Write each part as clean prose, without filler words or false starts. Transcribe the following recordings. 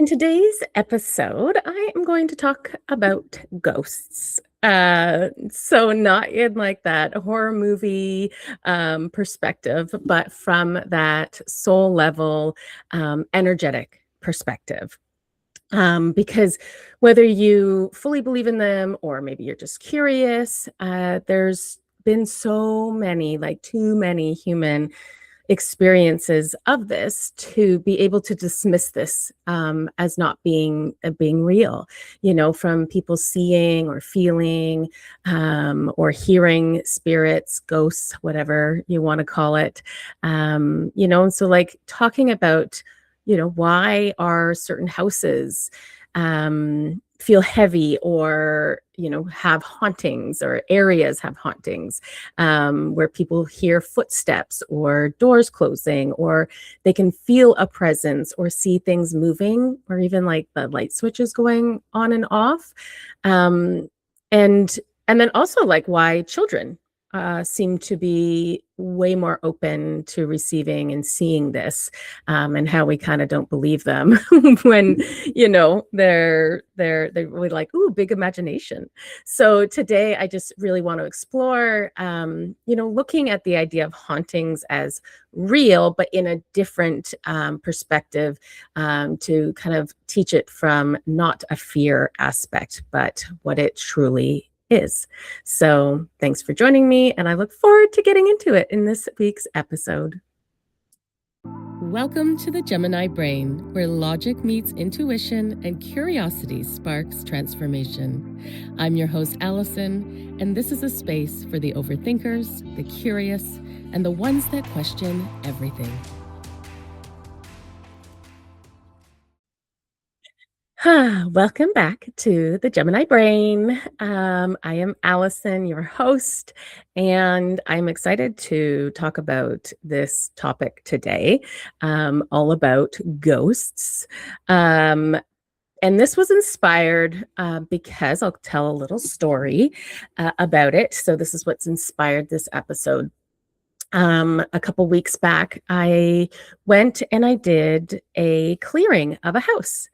In today's episode, I am going to talk about ghosts. So not in like that horror movie perspective, but from that soul level, energetic perspective. Because whether you fully believe in them or maybe you're just curious, there's been so many, like too many human experiences of this to be able to dismiss this as not being real, from people seeing or feeling or hearing spirits, ghosts, whatever you want to call it. And so like talking about, why are certain houses feel heavy or have hauntings, or areas have hauntings, where people hear footsteps or doors closing, or they can feel a presence or see things moving, or even like the light switches going on and off. Um, and and then also like why children seem to be way more open to receiving and seeing this, and how we kind of don't believe them when they're really like, ooh, big imagination. So today I just really want to explore, looking at the idea of hauntings as real, but in a different perspective, to kind of teach it from not a fear aspect, but what it truly is. So thanks for joining me, and I look forward to getting into it in this week's episode. Welcome to the Gemini Brain, where logic meets intuition and curiosity sparks transformation. I'm your host, Allison, and this is a space for the overthinkers, the curious, and the ones that question everything. Welcome back to the Gemini Brain. I am Allison, your host, and I'm excited to talk about this topic today, all about ghosts. And this was inspired because I'll tell a little story about it. So this is what's inspired this episode. A couple weeks back, I went and I did a clearing of a house.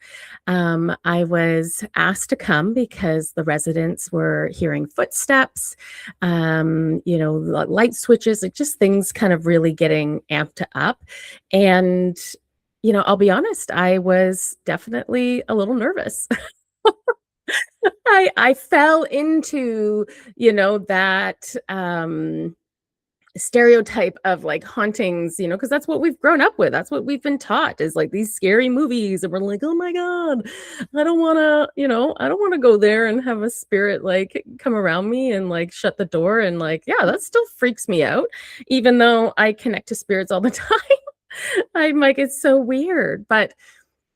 I was asked to come because the residents were hearing footsteps, light switches, like just things kind of really getting amped up. And, I'll be honest, I was definitely a little nervous. I fell into, that stereotype of like hauntings, because that's what we've grown up with. That's what we've been taught, is like these scary movies, and we're like, oh my God, I don't want to go there and have a spirit like come around me and like shut the door. And like, yeah, that still freaks me out, even though I connect to spirits all the time. I'm like, it's so weird. But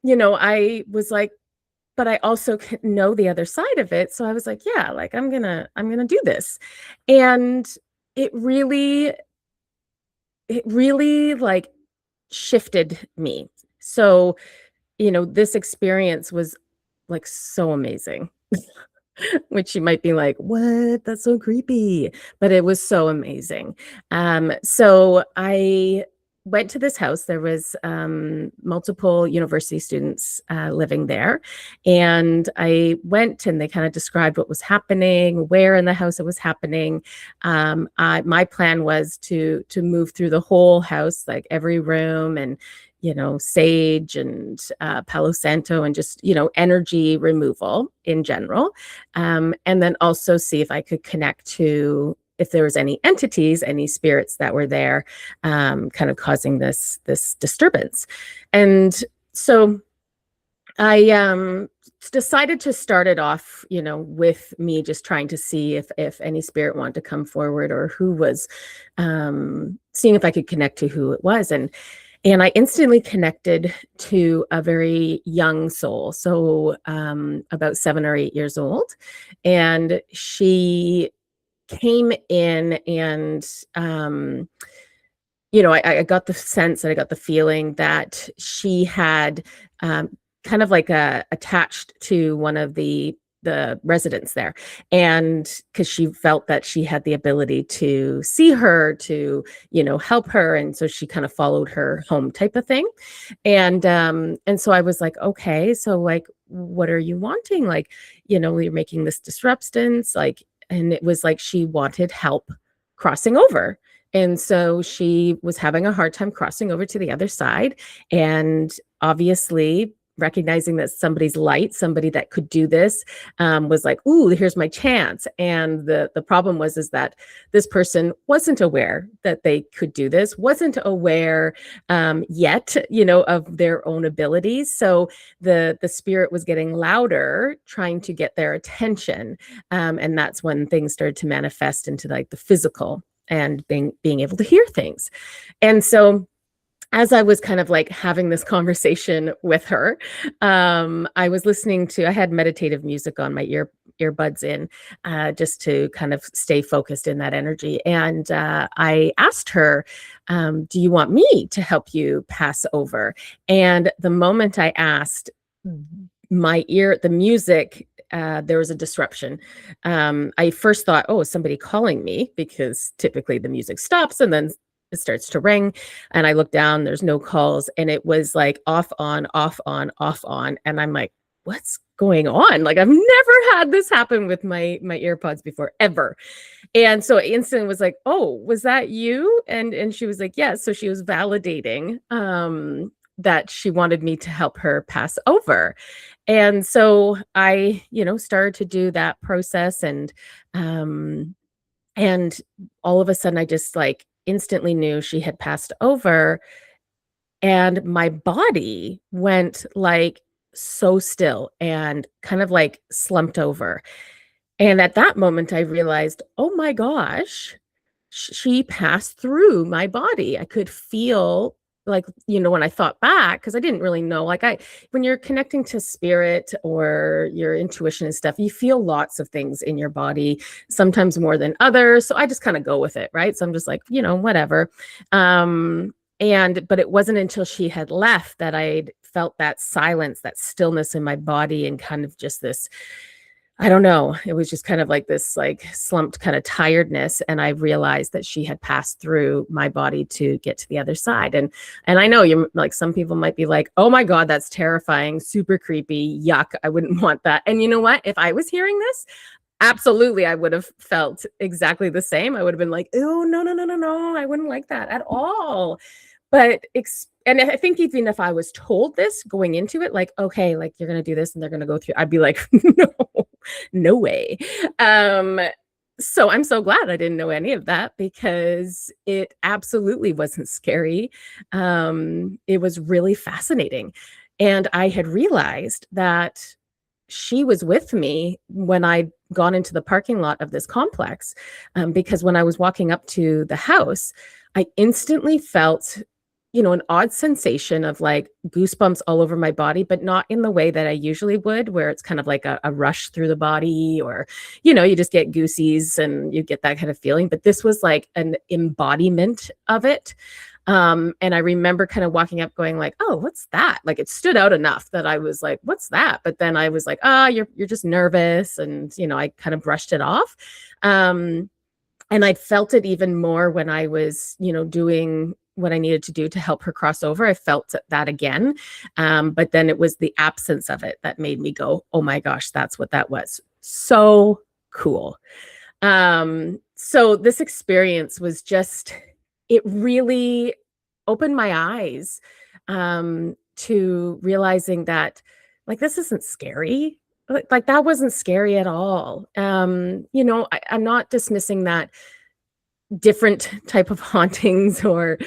I was like, but I also know the other side of it. So I was like, yeah, like I'm gonna do this. And it really like shifted me. So, this experience was like so amazing, which you might be like, what? That's so creepy. But it was so amazing. So I went to this house. There was multiple university students living there. And I went, and they kind of described what was happening, where in the house it was happening. My plan was to move through the whole house, like every room, and sage and Palo Santo, and just energy removal in general, and then also see if I could connect to, if there was any entities, any spirits that were there, kind of causing this disturbance. And so I decided to start it off, with me just trying to see if any spirit wanted to come forward, or who was seeing if I could connect to who it was. And I instantly connected to a very young soul, so about 7 or 8 years old, and she came in, and I got the sense, and I got the feeling that she had kind of like attached to one of the the residents there, and because she felt that she had the ability to see her, to help her, and so she kind of followed her home type of thing. And so I was like, okay, so like, what are you wanting? Like, you're making this disruptance, like, and it was like she wanted help crossing over. And so she was having a hard time crossing over to the other side. And obviously, recognizing that somebody's light, somebody that could do this, was like, "Ooh, here's my chance." And the problem was is that this person wasn't aware that they could do this, wasn't aware yet, of their own abilities. So the spirit was getting louder, trying to get their attention, and that's when things started to manifest into like the physical and being able to hear things. And so as I was kind of like having this conversation with her, I was I had meditative music on my earbuds in, just to kind of stay focused in that energy. And I asked her, do you want me to help you pass over? And the moment I asked, the music, there was a disruption. I first thought, oh, is somebody calling me? Because typically the music stops and then it starts to ring. And I look down, there's no calls. And it was like off, on, off, on, off, on. And I'm like, what's going on? Like, I've never had this happen with my earpods before, ever. And so I instantly was like, oh, was that you? And she was like, yes. So she was validating that she wanted me to help her pass over. And so I, started to do that process, and all of a sudden I just like instantly knew she had passed over, and my body went like so still and kind of like slumped over. And at that moment I realized, oh my gosh, she passed through my body. I could feel, like, when I thought back, because I didn't really know, like, when you're connecting to spirit or your intuition and stuff, you feel lots of things in your body, sometimes more than others. So I just kind of go with it, right? So I'm just like, whatever. But it wasn't until she had left that I felt that silence, that stillness in my body, and kind of just this, I don't know. It was just kind of like this, like, slumped kind of tiredness, and I realized that she had passed through my body to get to the other side. And I know you're like, some people might be like, "Oh my God, that's terrifying, super creepy, yuck! I wouldn't want that." And you know what? If I was hearing this, absolutely, I would have felt exactly the same. I would have been like, "Oh no, no, no, no, no! I wouldn't like that at all." And I think even if I was told this going into it, like, okay, like, you're gonna do this and they're gonna go through, I'd be like, no, no way. Um, so I'm so glad I didn't know any of that, because it absolutely wasn't scary. It was really fascinating. And I had realized that she was with me when I'd gone into the parking lot of this complex, because when I was walking up to the house, I instantly felt, an odd sensation of like goosebumps all over my body, but not in the way that I usually would, where it's kind of like a rush through the body, or, you just get goosies and you get that kind of feeling. But this was like an embodiment of it. And I remember kind of walking up going like, oh, what's that? Like, it stood out enough that I was like, what's that? But then I was like, oh, you're just nervous. And, I kind of brushed it off. And I felt it even more when I was, doing what I needed to do to help her cross over. I felt that again. But then it was the absence of it that made me go, oh my gosh, that's what that was. So cool. So this experience was just, it really opened my eyes, to realizing that, like, this isn't scary. Like, that wasn't scary at all. I'm not dismissing that different type of hauntings or,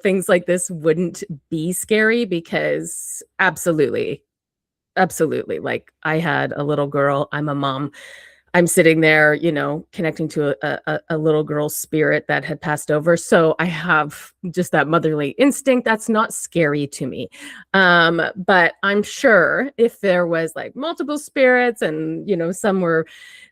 things like this wouldn't be scary, because absolutely, absolutely. Like, I had a little girl, I'm a mom. I'm sitting there, connecting to a little girl's spirit that had passed over. So I have just that motherly instinct. That's not scary to me. But I'm sure if there was like multiple spirits and, some were,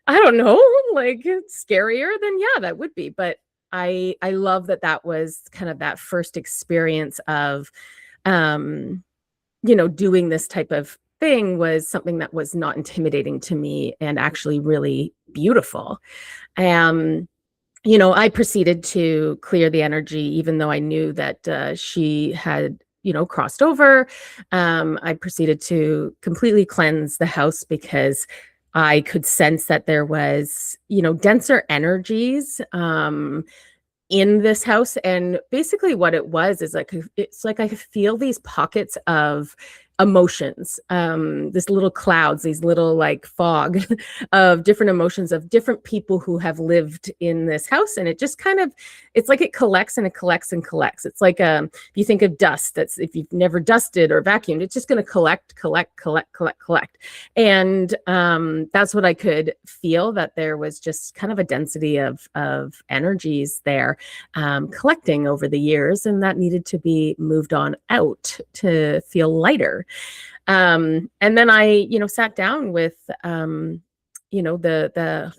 I don't know, like, scarier, then yeah, that would be. But I love that was kind of that first experience of, doing this type of thing was something that was not intimidating to me and actually really beautiful. Um, I proceeded to clear the energy, even though I knew that she had, crossed over. I proceeded to completely cleanse the house because I could sense that there was, denser energies in this house. And basically what it was is like, it's like I feel these pockets of emotions, this little clouds, these little like fog of different emotions of different people who have lived in this house. And it just kind of, it's like it collects and it collects and collects. It's like, if you think of dust, that's, if you've never dusted or vacuumed, it's just going to collect. And that's what I could feel, that there was just kind of a density of energies there, collecting over the years, and that needed to be moved on out to feel lighter. And then I, sat down with, the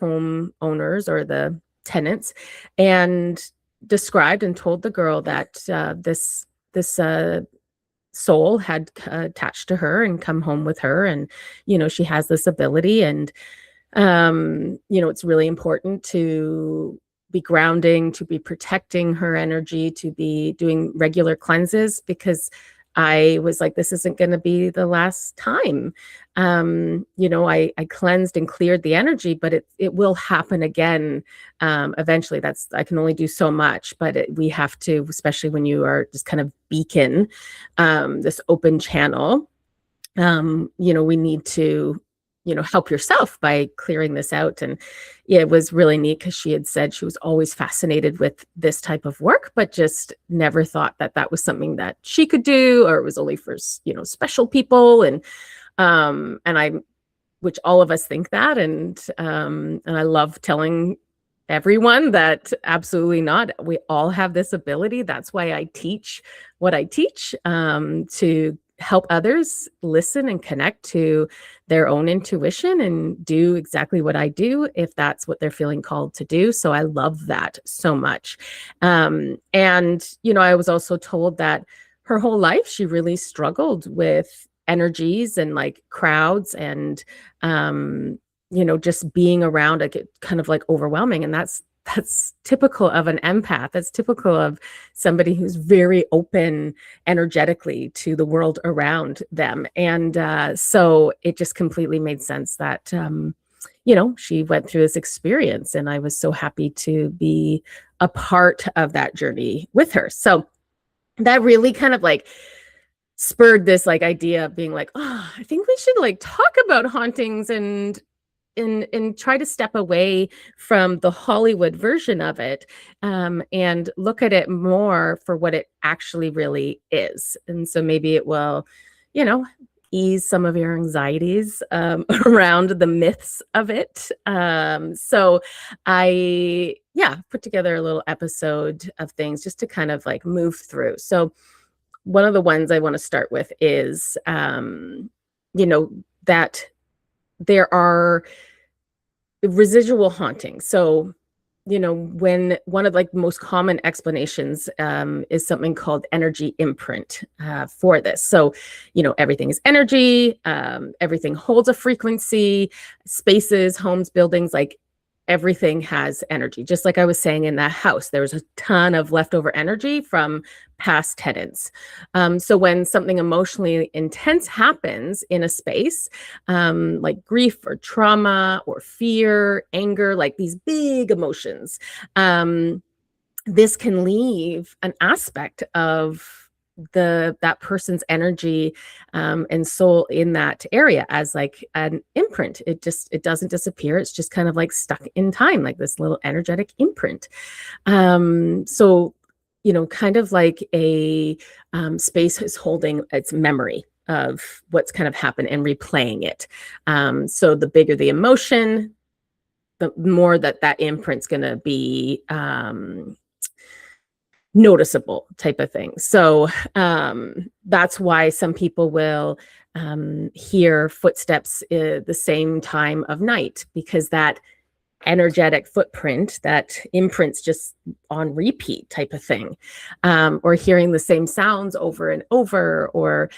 home owners or the tenants, and described and told the girl that this soul had attached to her and come home with her, and she has this ability, and it's really important to be grounding, to be protecting her energy, to be doing regular cleanses, because I was like, this isn't going to be the last time. I cleansed and cleared the energy, but it will happen again. Eventually. I can only do so much, but we have to, especially when you are just kind of beacon, this open channel, we need to, help yourself by clearing this out. And yeah, it was really neat because she had said she was always fascinated with this type of work, but just never thought that that was something that she could do, or it was only for, special people. And I, which all of us think that. And I love telling everyone that absolutely not. We all have this ability. That's why I teach what I teach, to help others listen and connect to their own intuition and do exactly what I do if that's what they're feeling called to do. So I love that so much. I was also told that her whole life she really struggled with energies and like crowds and just being around, like it kind of like overwhelming. And that's typical of an empath. That's typical of somebody who's very open energetically to the world around them. And so it just completely made sense that, she went through this experience, and I was so happy to be a part of that journey with her. So that really kind of like spurred this like idea of being like, oh, I think we should like talk about hauntings and try to step away from the Hollywood version of it, and look at it more for what it actually really is. And so maybe it will, ease some of your anxieties around the myths of it. So I, put together a little episode of things just to kind of like move through. So one of the ones I want to start with is, that there are residual hauntings. So, when one of like the most common explanations is something called energy imprint for this. So, everything is energy, everything holds a frequency, spaces, homes, buildings, like everything has energy. Just like I was saying in that house, there was a ton of leftover energy from past tenants. So when something emotionally intense happens in a space, like grief or trauma or fear, anger, like these big emotions, this can leave an aspect of that person's energy and soul in that area as like an imprint. It doesn't disappear. It's just kind of like stuck in time, like this little energetic imprint. So kind of like a space is holding its memory of what's kind of happened and replaying it. So the bigger the emotion, the more that imprint's going to be noticeable type of thing. So that's why some people will hear footsteps the same time of night, because that energetic footprint, that imprints just on repeat type of thing, or hearing the same sounds over and over, or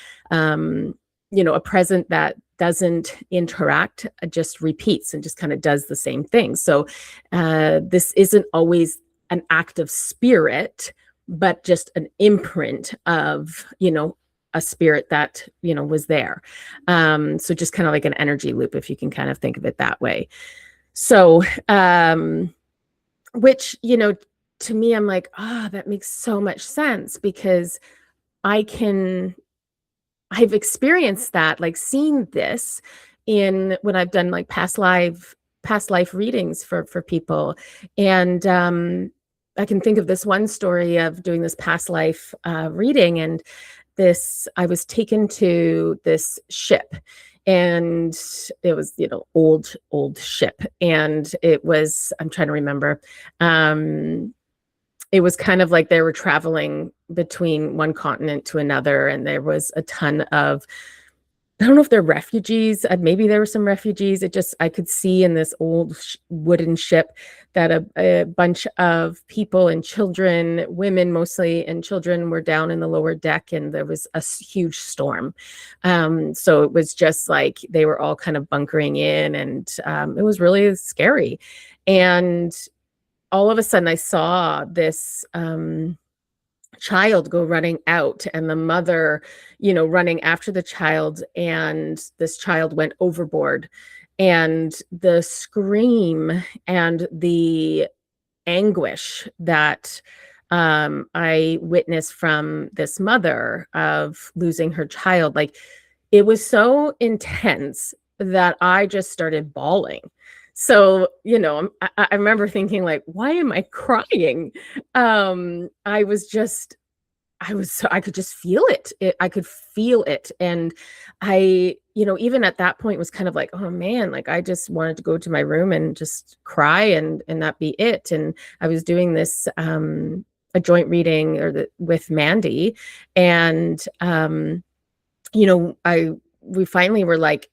a present that doesn't interact, just repeats and just kind of does the same thing. So this isn't always an act of spirit, but just an imprint of, a spirit that, was there. So just kind of like an energy loop, if you can kind of think of it that way. So, which, to me, I'm like, that makes so much sense, because I've experienced that, like seen this in when I've done like past life readings for people. And I can think of this one story of doing this past life reading, and I was taken to this ship, and it was, old ship. And I'm trying to remember. It was kind of like they were traveling between one continent to another, and there was a ton of, I don't know if they're refugees. Maybe there were some refugees. I could see in this old wooden ship that a bunch of people and children, women mostly, and children were down in the lower deck, and there was a huge storm. So it was just like they were all kind of bunkering in, and it was really scary. And all of a sudden I saw this child go running out, and the mother, running after the child, and this child went overboard. And the scream and the anguish that I witnessed from this mother of losing her child, like, it was so intense that I just started bawling. So, I remember thinking, like, why am I crying? I could just feel it. I could feel it. And I, even at that point was kind of like, oh man, like I just wanted to go to my room and just cry and that be it. And I was doing this, a joint reading with Mandy. And, we finally were like,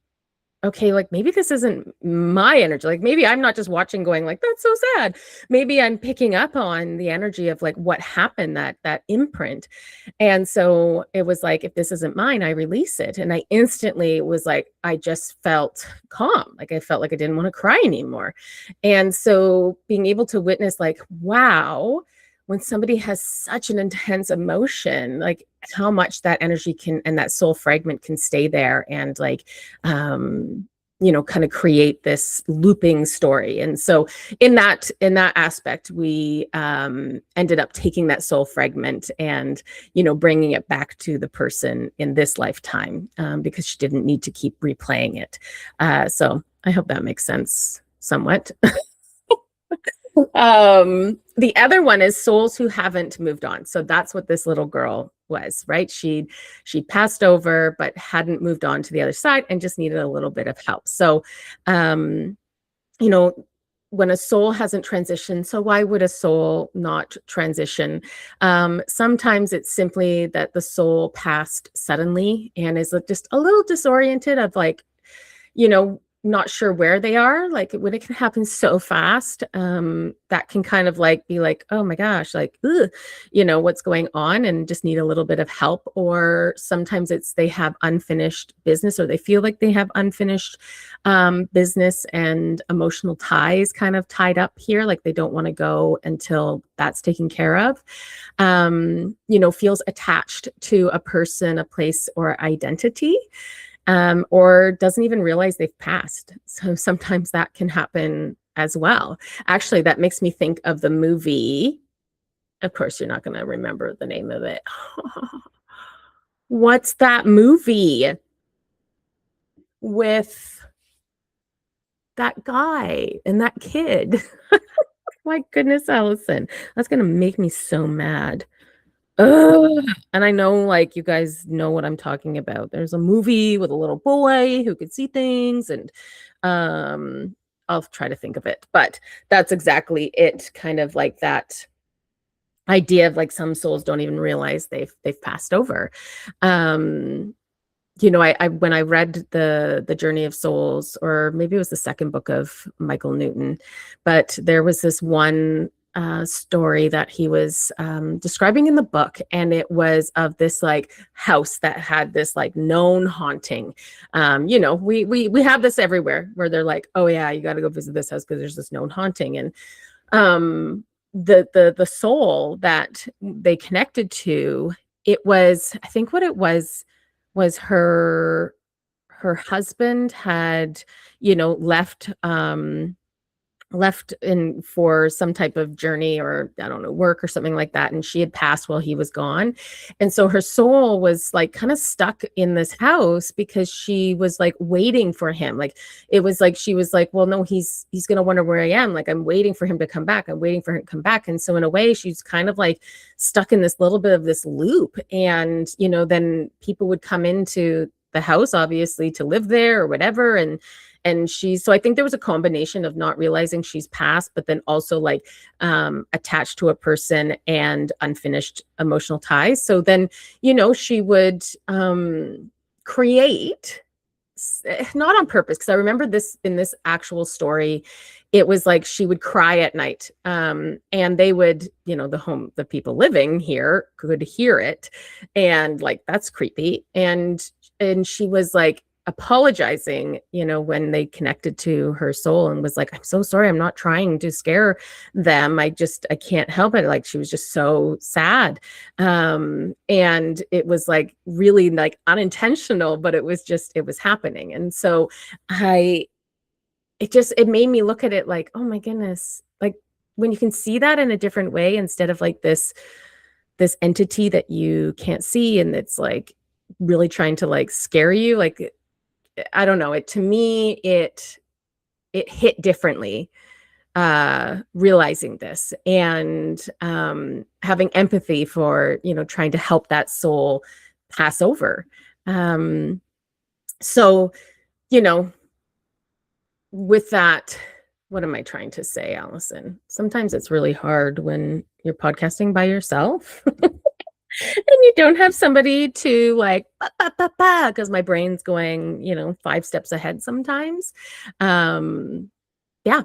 okay, like maybe this isn't my energy. Like maybe I'm not just watching going like, that's so sad. Maybe I'm picking up on the energy of like what happened, that imprint. And so it was like, if this isn't mine, I release it. And I instantly was like, I just felt calm. Like I felt like I didn't want to cry anymore. And so being able to witness like, wow, when somebody has such an intense emotion, like how much that energy can, and that soul fragment can stay there and like, kind of create this looping story. And so in that aspect, we ended up taking that soul fragment and, bringing it back to the person in this lifetime, because she didn't need to keep replaying it. So I hope that makes sense somewhat. The other one is souls who haven't moved on. So that's what this little girl was, right? She passed over, but hadn't moved on to the other side and just needed a little bit of help. So, when a soul hasn't transitioned, so why would a soul not transition? Sometimes it's simply that the soul passed suddenly and is just a little disoriented of like, not sure where they are. Like when it can happen so fast, that can kind of like be like, oh my gosh, like, ugh, what's going on, and just need a little bit of help. Or sometimes it's they have unfinished business, or they feel like they have unfinished business and emotional ties kind of tied up here. Like they don't want to go until that's taken care of. Feels attached to a person, a place, or identity. Or doesn't even realize they've passed. So sometimes that can happen as well. Actually, that makes me think of the movie. Of course, you're not going to remember the name of it. What's that movie with that guy and that kid? My goodness, Allison. That's going to make me so mad. Ugh. And I know like you guys know what I'm talking about. There's a movie with a little boy who could see things, and I'll try to think of it, but that's exactly it. Kind of like that idea of like some souls don't even realize they've passed over. I when I read the Journey of Souls, or maybe it was the second book of Michael Newton, but there was this one story that he was describing in the book, and it was of this like house that had this like known haunting. We have this everywhere where they're like, oh yeah, you got to go visit this house because there's this known haunting. And the soul that they connected to, it was, I think what it was her husband had, left in for some type of journey, or I don't know, work or something like that, and she had passed while he was gone. And so her soul was like kind of stuck in this house because she was like waiting for him. Like it was like she was like, well, no, he's going to wonder where I am. Like I'm waiting for him to come back. I'm waiting for him to come back. And so in a way she's kind of like stuck in this little bit of this loop. And then people would come into the house obviously to live there or whatever. And so I think there was a combination of not realizing she's passed, but then also like attached to a person and unfinished emotional ties. So then, she would create, not on purpose, because I remember this in this actual story, it was like she would cry at night, and they would, the people living here could hear it, and like that's creepy. And she was like apologizing, when they connected to her soul, and was like, I'm so sorry, I'm not trying to scare them, I can't help it. Like she was just so sad, and it was like really like unintentional, but it was happening. And so it made me look at it like, oh my goodness, like when you can see that in a different way, instead of like this entity that you can't see and it's like really trying to like scare you. Like I don't know, to me it hit differently, realizing this, and having empathy for, trying to help that soul pass over. So, with that, what am I trying to say, Allison? Sometimes it's really hard when you're podcasting by yourself. And you don't have somebody to like, because my brain's going, 5 steps ahead sometimes. Yeah,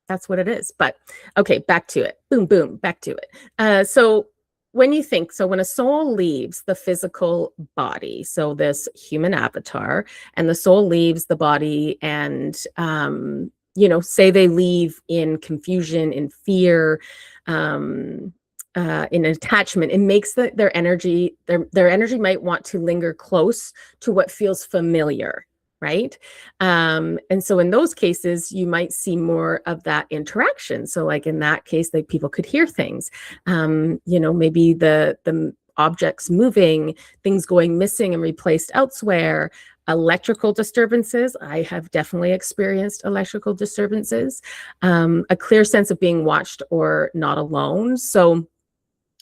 that's what it is. But okay, back to it. Boom, boom, back to it. So when a soul leaves the physical body, so this human avatar, and the soul leaves the body, and say they leave in confusion, in fear, in attachment, it makes their energy might want to linger close to what feels familiar, right? And so in those cases you might see more of that interaction. So like in that case, like people could hear things, maybe the objects moving, things going missing and replaced elsewhere, electrical disturbances. I have definitely experienced electrical disturbances, a clear sense of being watched or not alone. So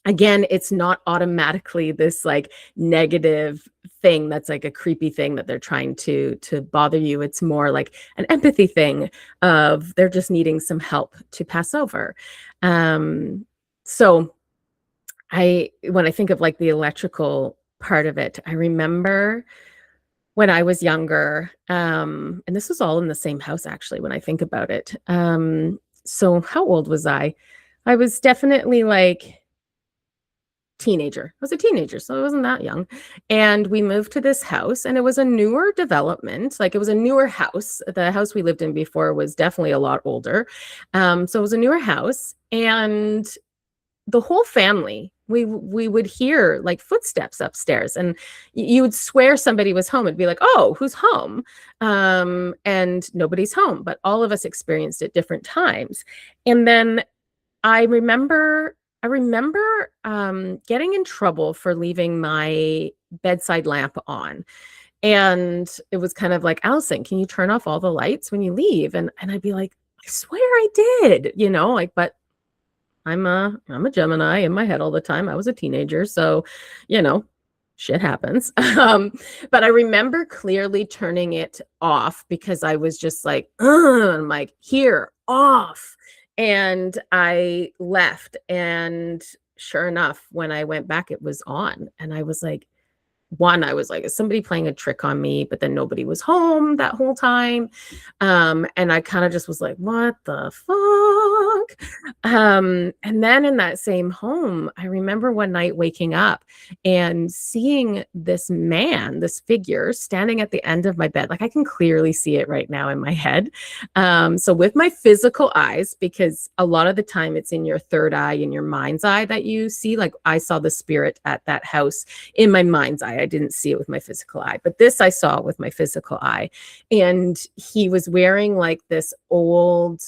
again, it's not automatically this like negative thing that's like a creepy thing that they're trying to bother you. It's more like an empathy thing of they're just needing some help to pass over. So when I think of like the electrical part of it, I remember when I was younger, and this was all in the same house actually, when I think about it. So how old was I? I was definitely like teenager. I was a teenager, so I wasn't that young. And we moved to this house, and it was a newer development. Like it was a newer house. The house we lived in before was definitely a lot older. So it was a newer house, and the whole family, we would hear like footsteps upstairs, and you would swear somebody was home. It'd be like, oh, who's home? And nobody's home, but all of us experienced it different times. And then I remember getting in trouble for leaving my bedside lamp on. And it was kind of like, Allison, can you turn off all the lights when you leave? And I'd be like, I swear I did, like, but I'm a Gemini in my head all the time. I was a teenager, so, shit happens. But I remember clearly turning it off because I was just like, I'm like, here, off. And I left, and sure enough, when I went back, it was on. And I was like, one, I was like, is somebody playing a trick on me? But then nobody was home that whole time. And I kind of just was like, what the fuck? And then in that same home, I remember one night waking up and seeing this man, this figure standing at the end of my bed. Like I can clearly see it right now in my head. So with my physical eyes, because a lot of the time it's in your third eye, in your mind's eye that you see, like I saw the spirit at that house in my mind's eye. I didn't see it with my physical eye, but this I saw with my physical eye. And he was wearing like this old,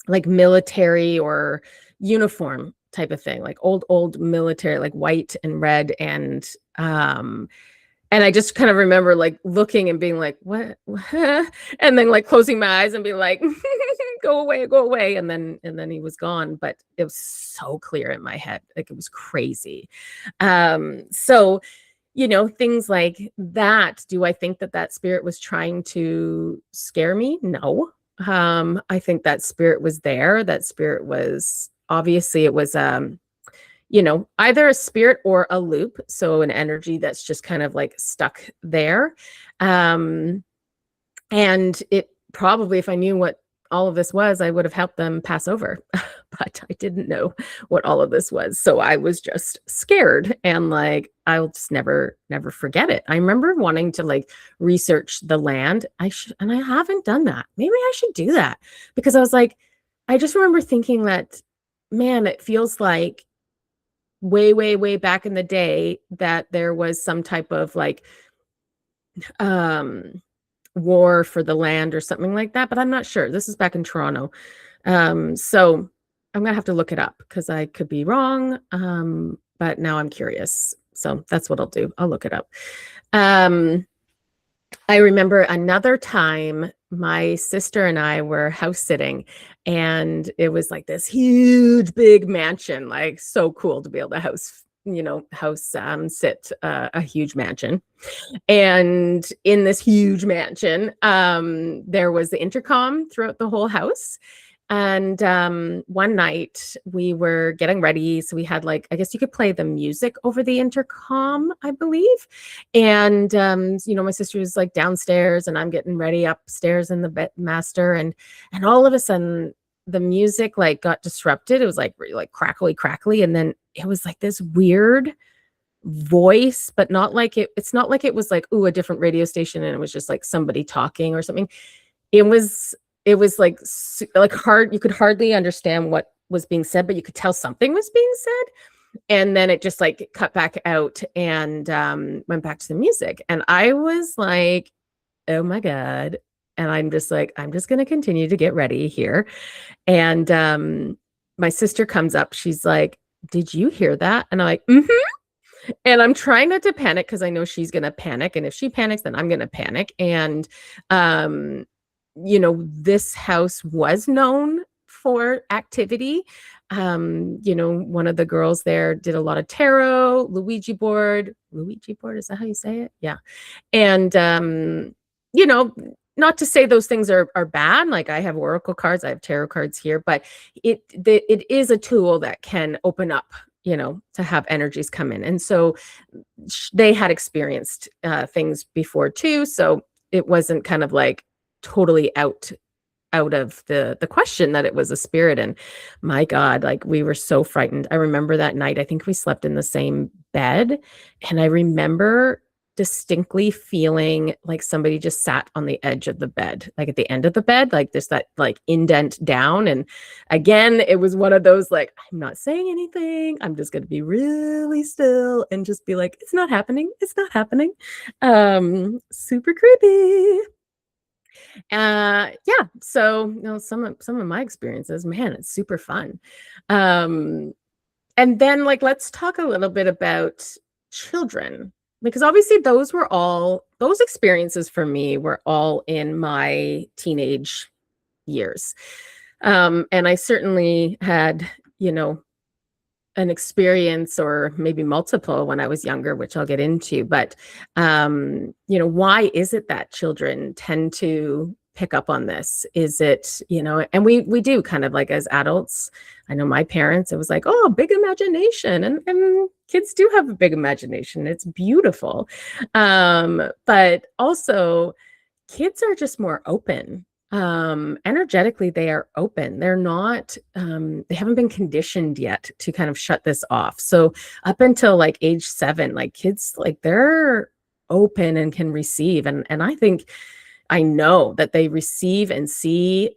like military or uniform type of thing, like old military, like white and red. And I just kind of remember like looking and being like, what? And then like closing my eyes and being like, go away, go away. And then he was gone, but it was so clear in my head. Like it was crazy. So, things like that. Do I think that that spirit was trying to scare me? No. I think that spirit was there. That spirit was obviously it was, either a spirit or a loop. So an energy that's just kind of like stuck there. And it probably, if I knew what all of this was, I would have helped them pass over, but I didn't know what all of this was. So I was just scared and like, I'll just never forget it. I remember wanting to like research the land. And I haven't done that. Maybe I should do that because I was like, I just remember thinking that, man, it feels like way, way, way back in the day that there was some type of like, war for the land or something like that, but I'm not sure. This is back in Toronto. So I'm gonna have to look it up because I could be wrong. But now I'm curious. So that's what I'll do. I'll look it up. I remember another time my sister and I were house sitting and it was like this huge big mansion, like so cool to be able to house sit a huge mansion. And in this huge mansion, there was the intercom throughout the whole house. And one night we were getting ready. So we had like, I guess you could play the music over the intercom, I believe. And, my sister was like downstairs and I'm getting ready upstairs in the bed master. And all of a sudden the music like got disrupted. It was like really like crackly. And then it was like this weird voice, but not like it's not like it was like, ooh, a different radio station. And it was just like somebody talking or something. It was like hard. You could hardly understand what was being said, but you could tell something was being said. And then it just like cut back out and went back to the music. And I was like, oh my God. And I'm just like, I'm just going to continue to get ready here. And my sister comes up. She's like, did you hear that? And I'm like, mm-hmm. And I'm trying not to panic because I know she's going to panic. And if she panics, then I'm going to panic. And, this house was known for activity. One of the girls there did a lot of tarot, Ouija board. Is that how you say it? Yeah. And, not to say those things are bad. Like I have oracle cards, I have tarot cards here, but it is a tool that can open up, to have energies come in. And so they had experienced things before too. So it wasn't kind of like totally out of the question that it was a spirit. And my God, like we were so frightened. I remember that night, I think we slept in the same bed. And I remember distinctly feeling like somebody just sat on the edge of the bed, like at the end of the bed, like this, that like indent down. And again, it was one of those, like, I'm not saying anything. I'm just going to be really still and just be like, it's not happening. It's not happening. Super creepy. Yeah. So, some of my experiences, man, it's super fun. And then like, let's talk a little bit about children, because obviously those experiences for me were all in my teenage years. And I certainly had, an experience or maybe multiple when I was younger, which I'll get into. But, why is it that children tend to pick up on this? Is it, and we do kind of like as adults. I know my parents, it was like, oh, big imagination. And kids do have a big imagination. It's beautiful. But also kids are just more open. Energetically, they are open. They're not, they haven't been conditioned yet to kind of shut this off. So up until like age 7, like kids, like they're open and can receive. And I know that they receive and see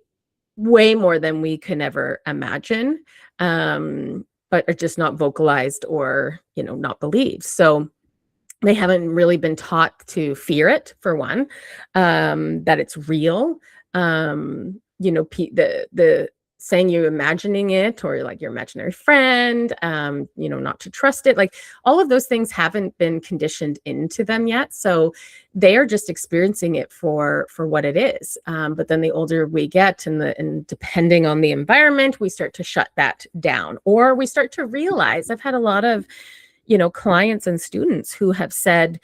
way more than we can ever imagine, but are just not vocalized or, not believed. So they haven't really been taught to fear it, for one, that it's real. The saying you imagining it, or like your imaginary friend, not to trust it, like all of those things haven't been conditioned into them yet. So they are just experiencing it for what it is. But then the older we get, and depending on the environment, we start to shut that down, or we start to realize. I've had a lot of clients and students who have said,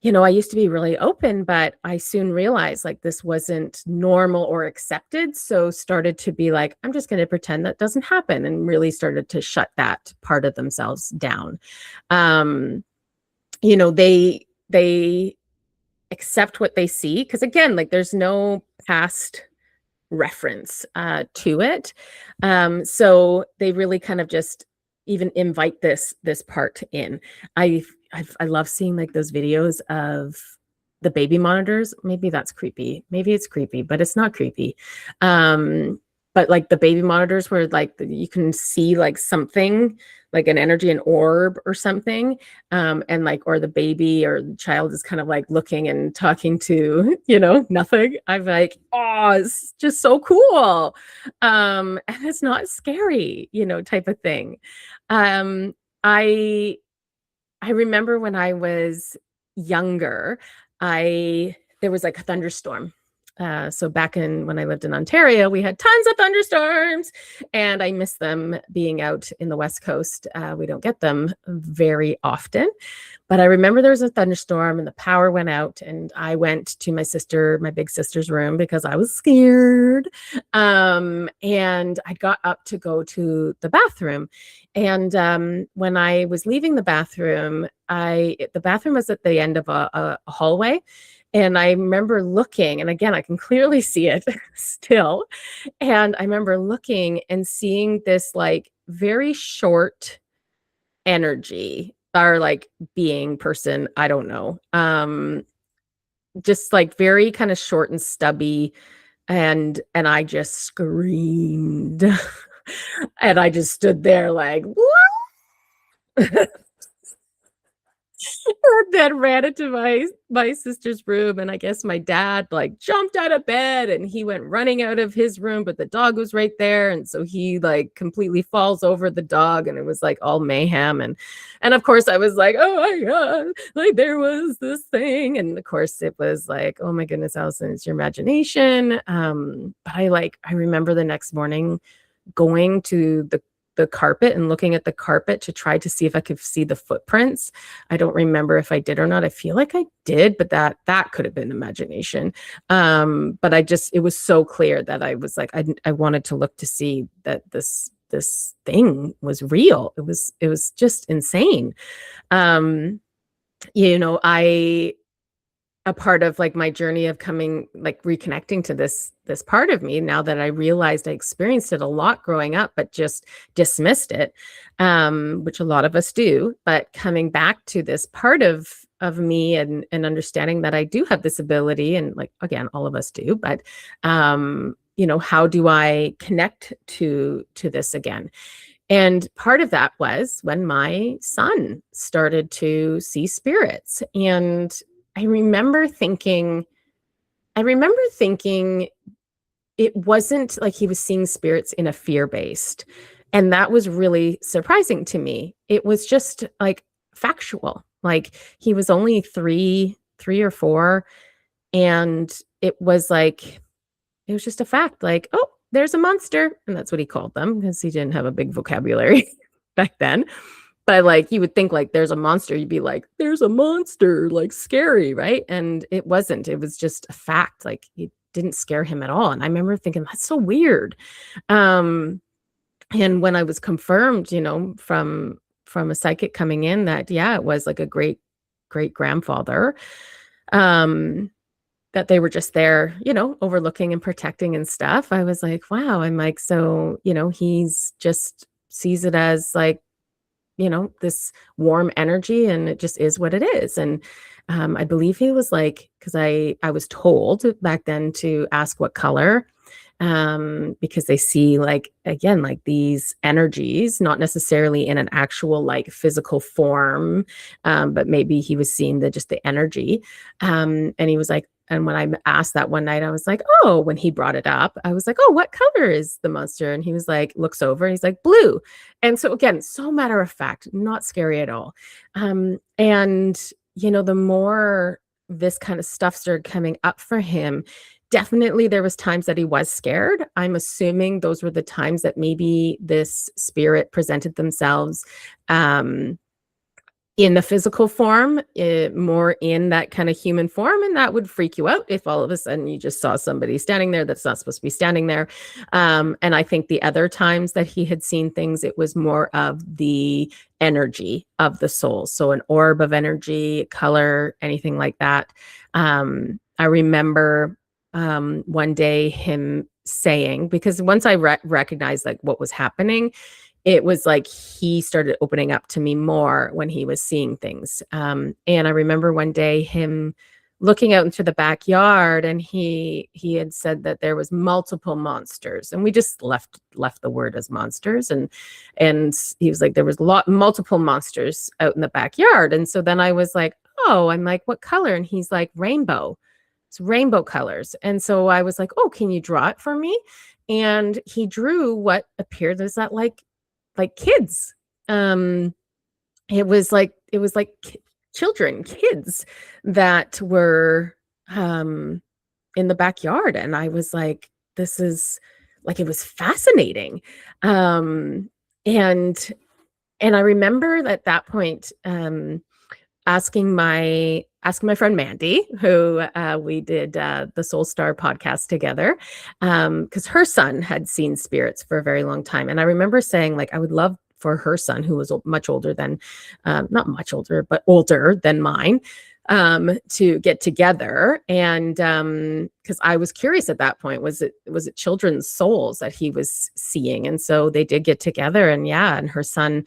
I used to be really open, but I soon realized like this wasn't normal or accepted. So started to be like, I'm just going to pretend that doesn't happen, and really started to shut that part of themselves down. They accept what they see, because again, like there's no past reference to it. So they really kind of just even invite this part in. I love seeing like those videos of the baby monitors. Maybe that's creepy. Maybe it's creepy, but it's not creepy. But like the baby monitors where like you can see like something like an energy, an orb or something. And like, or the baby or the child is kind of like looking and talking to, nothing. I'm like, oh, it's just so cool. And it's not scary, type of thing. I remember when I was younger, there was like a thunderstorm. So back when I lived in Ontario, we had tons of thunderstorms, and I miss them being out in the West Coast. We don't get them very often, but I remember there was a thunderstorm and the power went out, and I went to my big sister's room because I was scared. And I got up to go to the bathroom. And when I was leaving the bathroom, the bathroom was at the end of a hallway. And I remember looking, and again, I can clearly see it still. And I remember looking and seeing this like very short energy, or like being, person, I don't know. Just like very kind of short and stubby. And I just screamed. And I just stood there like, what? And then ran into my sister's room, and I guess my dad like jumped out of bed, and he went running out of his room, but the dog was right there, and so he like completely falls over the dog, and it was like all mayhem. And of course I was like, oh my god, like there was this thing, and of course it was like, oh my goodness, Allison, it's your imagination. But I remember the next morning going to the carpet and looking at the carpet to try to see if I could see the footprints. I don't remember if I did or not. I feel like I did, but that could have been imagination. But it was so clear that I was like, I wanted to look to see that this thing was real. It was just insane. A part of like my journey of coming, like reconnecting to this part of me, now that I realized I experienced it a lot growing up, but just dismissed it, which a lot of us do. But coming back to this part of me, and understanding that I do have this ability, and like, again, all of us do, but how do I connect to this again? And part of that was when my son started to see spirits. And I remember thinking it wasn't like he was seeing spirits in a fear-based. And that was really surprising to me. It was just like factual. Like he was only three or four. And it was just a fact, like, oh, there's a monster. And that's what he called them, because he didn't have a big vocabulary back then. But like, you would think like there's a monster, you'd be like, there's a monster, like scary, right? And it wasn't. It was just a fact. Like didn't scare him at all. And I remember thinking, that's so weird. Um, and when I was confirmed, from a psychic coming in that, yeah, it was like a great grandfather, um, that they were just there, overlooking and protecting and stuff. I was like, wow. I'm like, so, he's just sees it as like, this warm energy, and it just is what it is. And I believe he was like, because I was told back then to ask what color, because they see, like, again, like these energies, not necessarily in an actual like physical form, but maybe he was seeing just the energy. And he was like, and when I asked that one night, I was like, oh, when he brought it up, I was like, oh, what color is the monster? And he was like, looks over and he's like, blue. And so again, so matter of fact, not scary at all. And the more this kind of stuff started coming up for him, definitely there was times that he was scared. I'm assuming those were the times that maybe this spirit presented themselves, in the physical form, more in that kind of human form, and that would freak you out if all of a sudden you just saw somebody standing there that's not supposed to be standing there. And I think the other times that he had seen things, it was more of the energy of the soul. So an orb of energy, color, anything like that. I remember one day him saying, because once I recognized like what was happening, it was like he started opening up to me more when he was seeing things. And I remember one day him looking out into the backyard, and he had said that there was multiple monsters, and we just left the word as monsters. And he was like, there was multiple monsters out in the backyard. And so then I was like, oh, I'm like, what color? And he's like, rainbow. It's rainbow colors. And so I was like, oh, can you draw it for me? And he drew what appeared as that like kids. It was like children, kids that were in the backyard. And I was like, this is like, it was fascinating. And I remember at that point, asking my friend Mandy, who we did the Soul Star podcast together, because her son had seen spirits for a very long time. And I remember saying, like, I would love for her son, who was much older than, not much older, but older than mine, to get together. And because I was curious at that point, was it children's souls that he was seeing? And so they did get together, and yeah, and her son,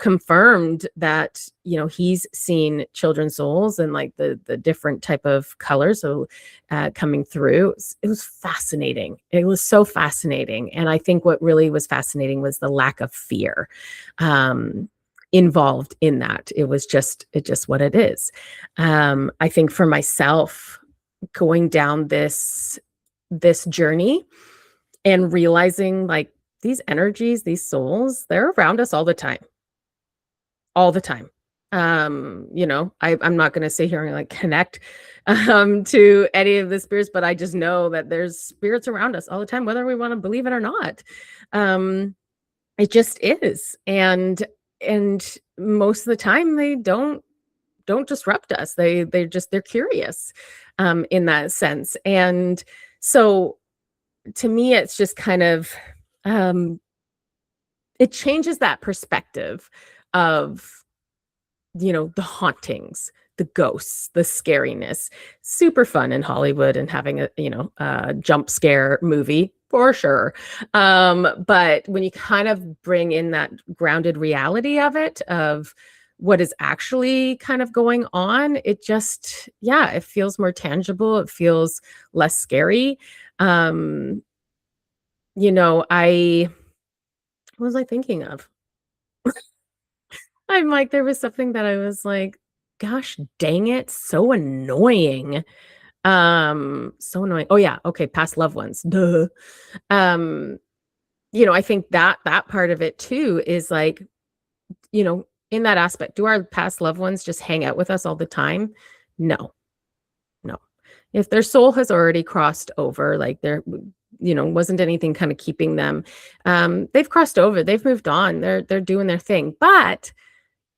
confirmed that, he's seen children's souls and like the different type of colors. So coming through, it was fascinating. It was so fascinating. And I think what really was fascinating was the lack of fear involved in that. It's just what it is. I think for myself, going down this journey and realizing, like, these energies, these souls, they're around us all the time. All the time. I'm not going to sit here and like connect to any of the spirits, but I just know that there's spirits around us all the time, whether we want to believe it or not. It just is. And most of the time they don't disrupt us. They're curious in that sense. And so to me, it's just kind of, it changes that perspective of, the hauntings, the ghosts, the scariness. Super fun in Hollywood and having a jump scare movie for sure. But when you kind of bring in that grounded reality of it, of what is actually kind of going on, it just, yeah, it feels more tangible. It feels less scary. What was I thinking of? I'm like, there was something that I was like, gosh dang it, so annoying. So annoying. Oh yeah, okay, past loved ones. Duh. Um, I think that part of it too is like, in that aspect, do our past loved ones just hang out with us all the time? No. No. If their soul has already crossed over, like there wasn't anything kind of keeping them, they've crossed over, they've moved on, they're doing their thing. But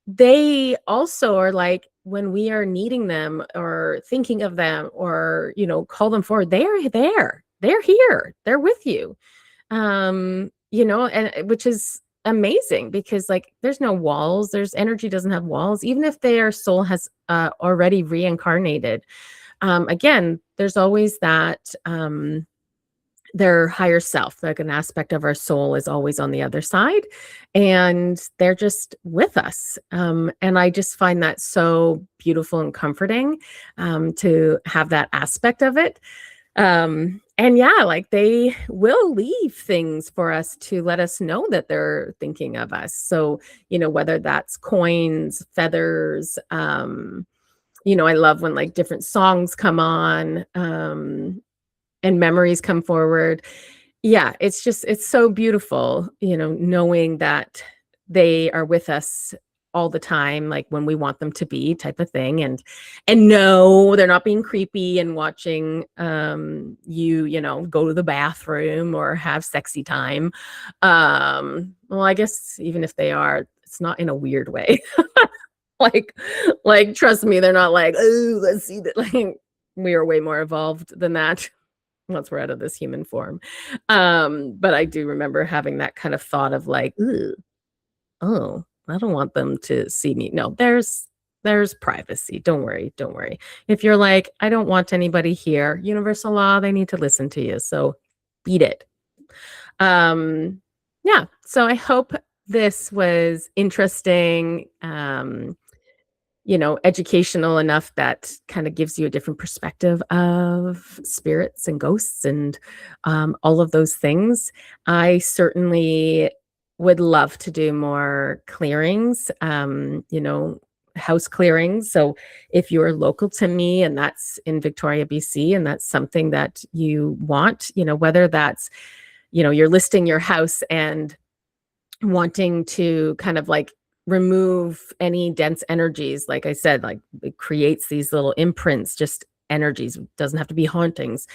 they also are like, when we are needing them or thinking of them or, call them forward, they're there. They're here. They're with you. And which is amazing because like there's no walls. There's energy doesn't have walls. Even if their soul has already reincarnated. Again, there's always that their higher self, like an aspect of our soul is always on the other side, and they're just with us. And I just find that so beautiful and comforting, to have that aspect of it. And yeah, like they will leave things for us to let us know that they're thinking of us. So, whether that's coins, feathers, I love when like different songs come on, and memories come forward. Yeah, it's so beautiful, knowing that they are with us all the time, like when we want them to be, type of thing. And no, they're not being creepy and watching you go to the bathroom or have sexy time. Well, I guess even if they are, it's not in a weird way. like trust me, they're not like, oh, let's see that. Like, we are way more evolved than that once we're out of this human form. But I do remember having that kind of thought of like, "Ooh, oh, I don't want them to see me." No, there's privacy. Don't worry, don't worry. If you're like, I don't want anybody here, universal law, they need to listen to you. So beat it. Yeah. So I hope this was interesting. Educational enough that kind of gives you a different perspective of spirits and ghosts and all of those things. I certainly would love to do more clearings, house clearings. So if you're local to me and that's in Victoria, BC, and that's something that you want, whether that's, you're listing your house and wanting to kind of like remove any dense energies, like I said, like it creates these little imprints, just energies, doesn't have to be hauntings,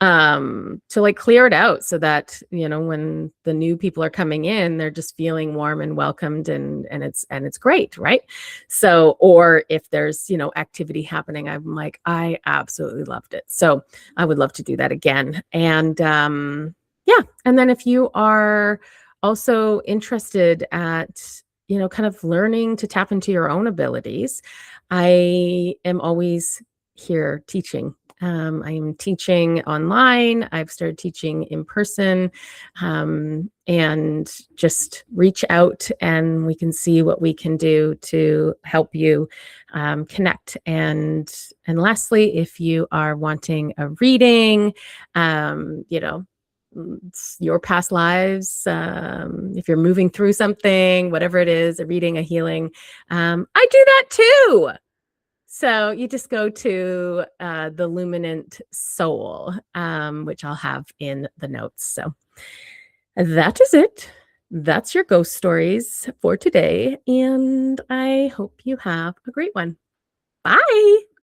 to like clear it out so that when the new people are coming in, they're just feeling warm and welcomed, and it's great, right? So, or if there's activity happening, I'm like, I absolutely loved it, so I would love to do that again. And yeah, and then if you are also interested at kind of learning to tap into your own abilities, I am always here teaching. I am teaching online. I've started teaching in person, and just reach out and we can see what we can do to help you connect. And lastly, if you are wanting a reading, your past lives, if you're moving through something, whatever it is, a reading, a healing, I do that too. So you just go to the Luminant Soul, which I'll have in the notes. So that is it. That's your ghost stories for today. And I hope you have a great one. Bye.